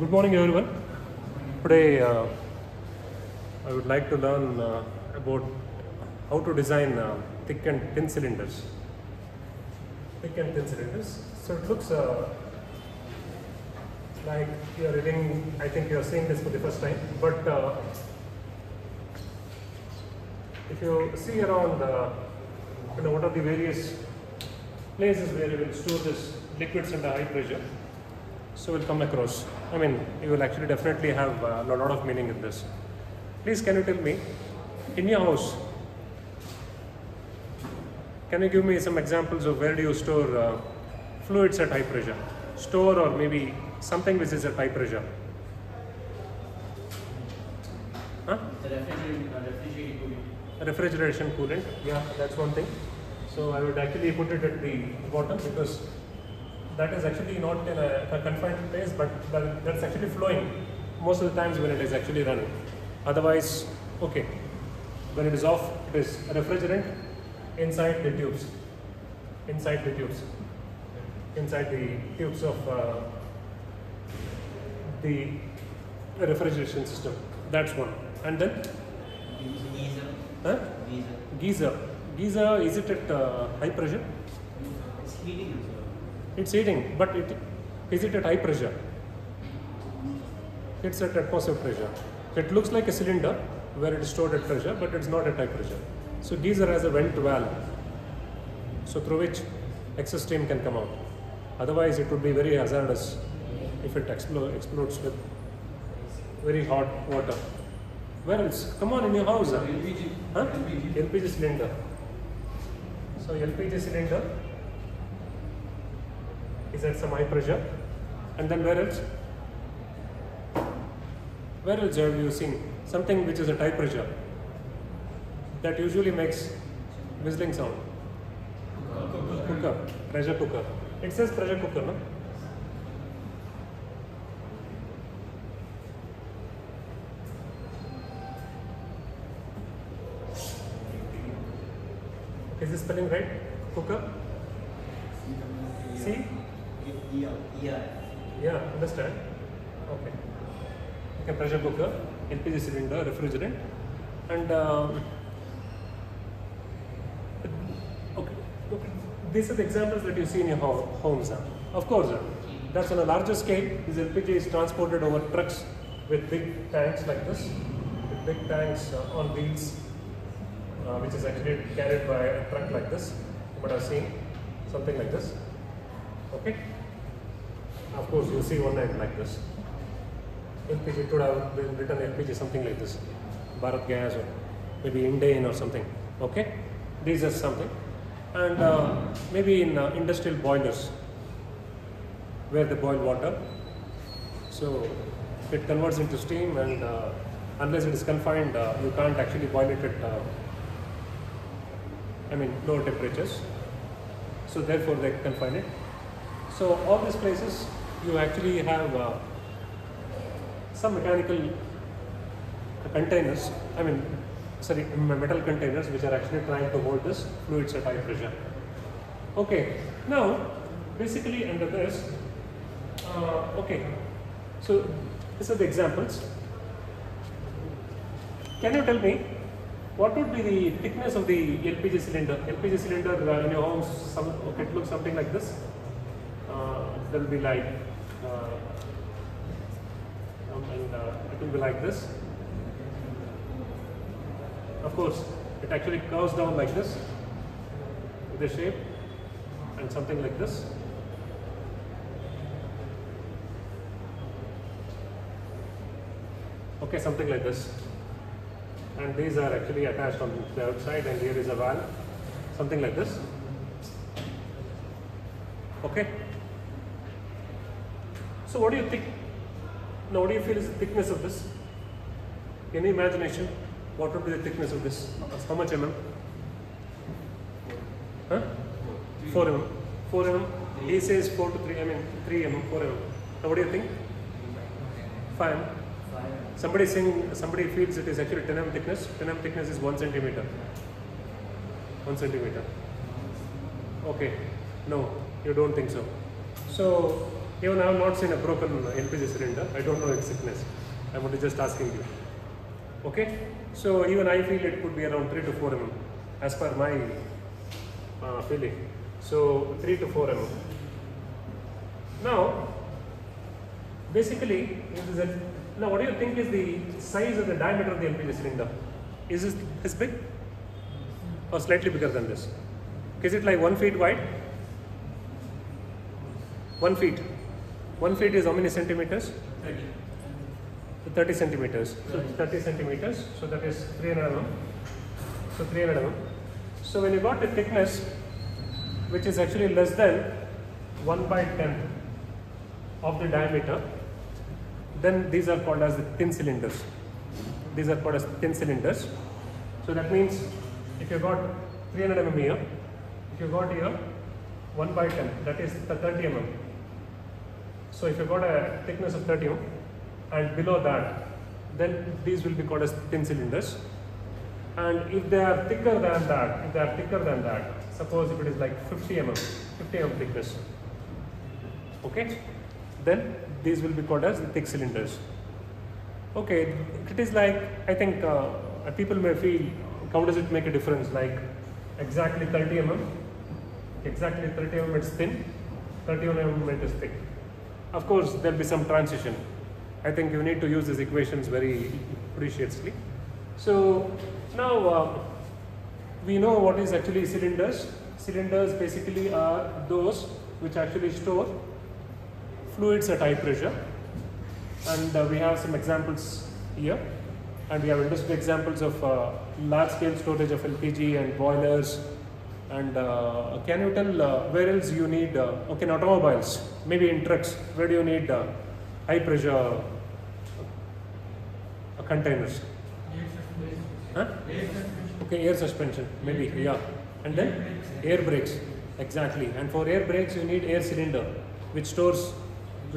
Good morning, everyone. Today, I would like to learn about how to design thick and thin cylinders. Thick and thin cylinders. So it looks like you are reading. I think you are seeing this for the first time. But if you see around, what are the various places where you will store this liquids under high pressure. So we'll come across. I mean, you will actually definitely have a lot of meaning in this. Please, can you tell me, in your house, can you give me some examples of where do you store fluids at high pressure? Store or maybe something which is at high pressure. Huh? Refrigeration coolant. Yeah, that's one thing. So I would actually put it at the bottom because that is actually not in a confined place, but that's actually flowing most of the times when it is actually running. Otherwise, okay, when it is off, it is refrigerant inside the tubes, inside the tubes of the refrigeration system. That's one. And then Geyser. huh? Geyser. Geyser, is it at high pressure? It's heating. It's heating, but is it at high pressure? It's at atmospheric pressure. It looks like a cylinder where it is stored at pressure, but it's not at high pressure. So geyser has a vent valve, so through which excess steam can come out. Otherwise, it would be very hazardous if it explodes with very hot water. Where else? Come on, in your house. LPG. Huh? LPG cylinder. So LPG cylinder is at some high pressure. And then where else? Where else are you using something which is at high pressure? That usually makes whistling sound. Cooker. Pressure cooker. It says pressure cooker, no? Is this spelling right? Cooker? See? Yeah, understand. Okay. Okay, pressure cooker, LPG cylinder, refrigerant, and okay. These are the examples that you see in your homes. Of course, that's on a larger scale. This LPG is transported over trucks with big tanks like this, with big tanks on wheels, which is actually carried by a truck like this. You might have seen something like this. Okay. Of course, you see one end like this. LPG, it would have been written LPG, something like this, Bharat Gas or maybe Indane or something. Okay, these are something, and maybe in industrial boilers where they boil water. So it converts into steam, and unless it is confined, you can't actually boil it at lower temperatures. So therefore, they confine it. So all these places you actually have some mechanical containers, metal containers which are actually trying to hold this fluids at high pressure. Okay, now basically under this, okay, so these are the examples. Can you tell me what would be the thickness of the LPG cylinder? LPG cylinder in your homes, it looks something like this. There will be like, it will be like this. Of course, it actually curves down like this, with a shape, and something like this. Okay, something like this. And these are actually attached on the outside, and here is a valve, something like this. Okay. So what do you think? Now, what do you feel is the thickness of this? Any imagination? What would be the thickness of this? How much mm? Huh? 4 mm. 4 mm. He says 4 to 3 mm, 3 mm, 4 mm. Now, what do you think? 5 mm. Somebody feels it is actually 10 mm thickness. 10 mm thickness is 1 centimeter. 1 centimeter. Okay. No, you don't think so. So Even I have not seen a broken LPG cylinder. I don't know its thickness. I'm only just asking you. Okay? So even I feel it could be around 3 to 4 mm as per my feeling. So 3 to 4 mm. Now, basically, now what do you think is the size of the diameter of the LPG cylinder? Is it this big or slightly bigger than this? Is it like 1 feet wide? 1 feet. 1 feet is how many centimeters? 30. 30 centimeters. So 30 centimeters. So that is 300 mm. So 300 mm. So when you got the thickness, which is actually less than 1/10 of the diameter, then these are called as the thin cylinders. These are called as thin cylinders. So that means if you got 300 mm here, if you got here 1/10, that is the 30 mm. So if you got a thickness of 30 mm and below that, then these will be called as thin cylinders. And if they are thicker than that, suppose if it is like 50 mm thickness, okay, then these will be called as thick cylinders. Okay, it is like, I think people may feel, how does it make a difference? Like exactly 30 mm, exactly 30 mm it's thin, 31 mm it is thick. Of course, there will be some transition. I think you need to use these equations very preciously. So now we know what is actually cylinders. Cylinders basically are those which actually store fluids at high pressure, and we have some examples here, and we have industry examples of large scale storage of LPG and boilers. And can you tell where else you need, okay, in automobiles, maybe in trucks, where do you need high pressure containers? Huh? Okay, air suspension, maybe, yeah. And then air brakes, exactly. And for air brakes, you need air cylinder, which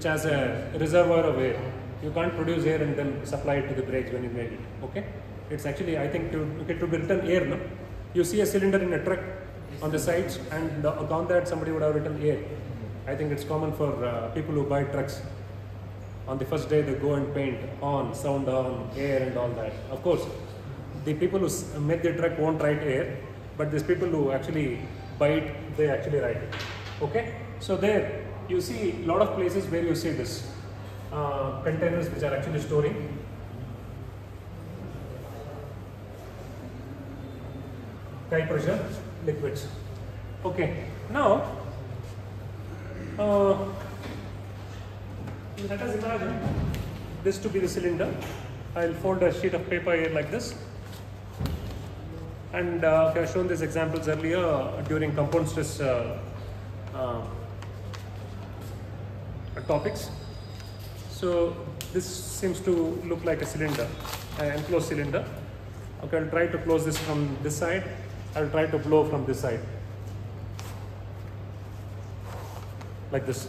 has a reservoir of air. You can't produce air and then supply it to the brakes when you make it. Okay, it's actually, I think, it would be written air. No, you see a cylinder in a truck on the sides, and on that somebody would have written air. I think it's common for people who buy trucks. On the first day, they go and paint on, sound on, air, and all that. Of course, the people who make the truck won't write air, but these people who actually buy it, they actually write it. Okay, so there you see a lot of places where you see this containers which are actually storing high pressure liquids. Okay, now let us imagine this to be the cylinder. I'll fold a sheet of paper here like this, and I've shown these examples earlier during compound stress topics. So this seems to look like a cylinder, an enclosed cylinder. Okay, I'll try to close this from this side. I'll try to blow from this side, like this.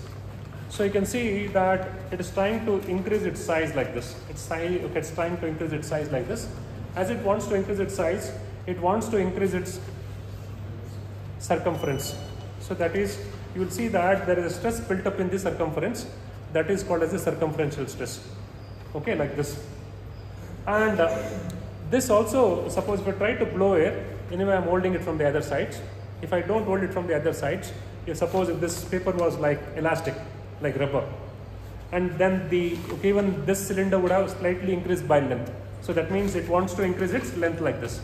So you can see that it is trying to increase its size like this. It's trying to increase its size like this. As it wants to increase its size, it wants to increase its circumference. So that is, you will see that there is a stress built up in the circumference, that is called as the circumferential stress. Okay, like this. And this also, suppose if I try to blow air, anyway I'm holding it from the other sides. If I don't hold it from the other sides, suppose if this paper was like elastic, like rubber, and then even this cylinder would have slightly increased by length. So that means it wants to increase its length like this.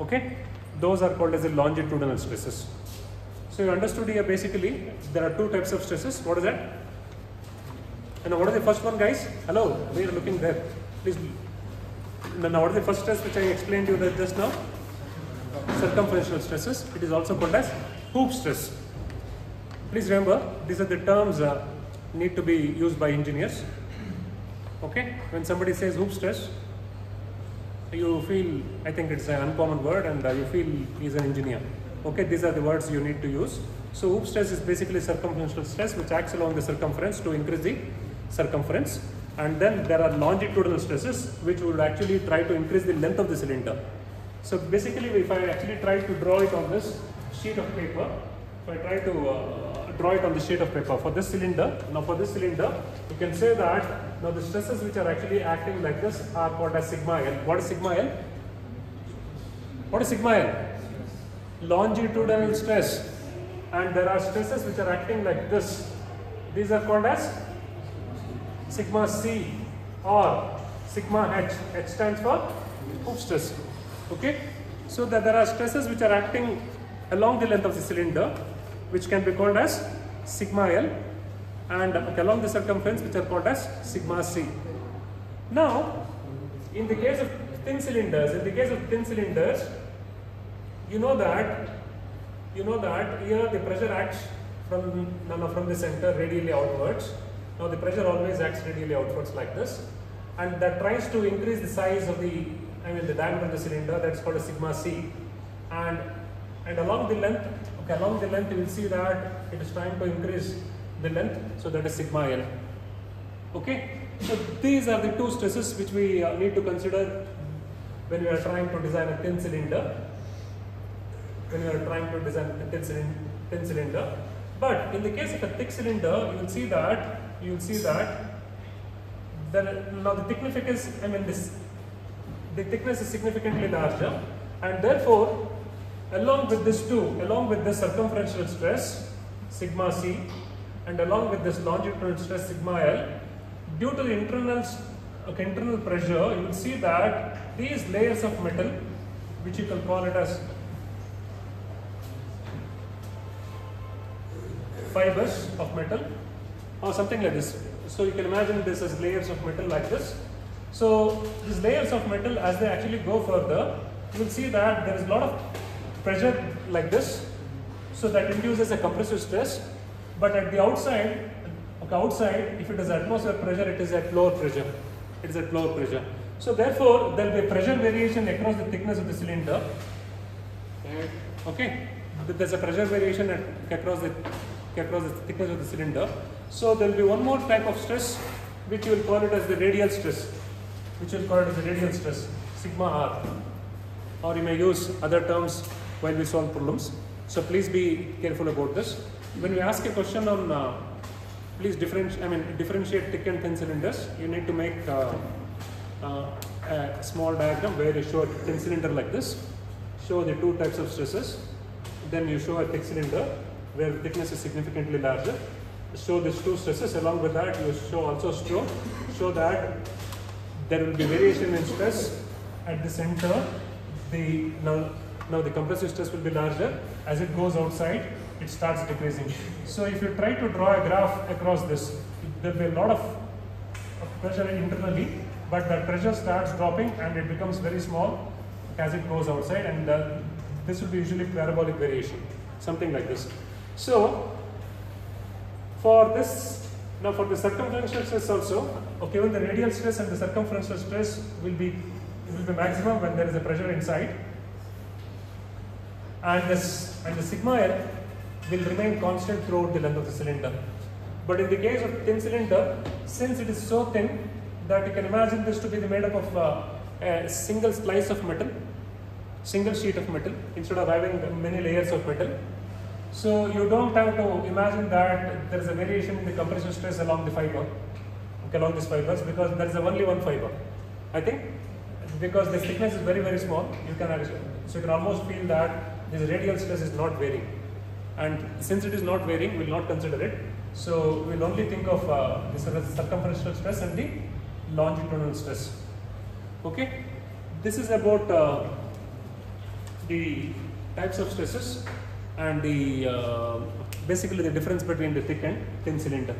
Okay, those are called as the longitudinal stresses. So you understood here basically there are two types of stresses. What is that? And what is the first one, guys? Hello, we are looking there. Please. Now what is the first stress which I explained to you just now? Circumferential stresses. It is also called as hoop stress. Please remember, these are the terms need to be used by engineers. Okay, when somebody says hoop stress, you feel, I think it's an uncommon word, and you feel he's an engineer. Okay, these are the words you need to use. So hoop stress is basically circumferential stress which acts along the circumference to increase the circumference. And then there are longitudinal stresses which would actually try to increase the length of the cylinder. So basically, if I actually try to draw it on this sheet of paper, if I try to draw it on the sheet of paper. For this cylinder, now for this cylinder, you can say that now the stresses which are actually acting like this are called as sigma L. What is sigma L? What is sigma L? Longitudinal stress. And there are stresses which are acting like this. These are called as sigma C or sigma H. H stands for hoof stress. Okay? So that there are stresses which are acting along the length of the cylinder, which can be called as sigma L, and along the circumference, which are called as sigma C. Now, in the case of thin cylinders, you know that here the pressure acts from the center radially outwards. Now the pressure always acts radially outwards like this, and that tries to increase the size of the diameter of the cylinder. That's called a sigma C, and along the length, you will see that it is trying to increase the length, so that is sigma L. Okay, so these are the two stresses which we need to consider when we are trying to design a thin cylinder. But in the case of a thick cylinder, you will see that now the thickness is significantly larger, and therefore along with this circumferential stress sigma C and along with this longitudinal stress sigma L, due to the internal pressure, you will see that these layers of metal, which you can call it as fibers of metal or something like this. So you can imagine this as layers of metal like this. So these layers of metal, as they actually go further, you will see that there is a lot of pressure like this, so that induces a compressive stress. But at the outside, if it is atmospheric pressure, it is at lower pressure. So therefore, there will be a pressure variation across the thickness of the cylinder. Okay, there's a pressure variation across the thickness of the cylinder. So there will be one more type of stress, which you will call it as the radial stress, sigma R, or you may use other terms while we solve problems. So please be careful about this. When we ask a question on please differentiate thick and thin cylinders, you need to make a small diagram where you show a thin cylinder like this, show the two types of stresses, then you show a thick cylinder where the thickness is significantly larger, show these two stresses. Along with that, you show that there will be variation in stress at the center. Now the compressive stress will be larger. As it goes outside, it starts decreasing. So if you try to draw a graph across this, there will be a lot of pressure internally, but that pressure starts dropping and it becomes very small as it goes outside, and this will be usually parabolic variation, something like this. So for the circumferential stress also, okay, when the radial stress and the circumferential stress will be maximum when there is a pressure inside, and the sigma L will remain constant throughout the length of the cylinder. But in the case of thin cylinder, since it is so thin that you can imagine this to be made up of a single slice of metal, single sheet of metal, instead of having many layers of metal. So you don't have to imagine that there is a variation in the compression stress along the fiber, along these fibers, because there is only one fiber. I think because the thickness is very, very small, you can almost feel that this radial stress is not varying. And since it is not varying, we will not consider it. So we will only think of the circumferential stress and the longitudinal stress. Okay, this is about the types of stresses and basically the difference between the thick and thin cylinder.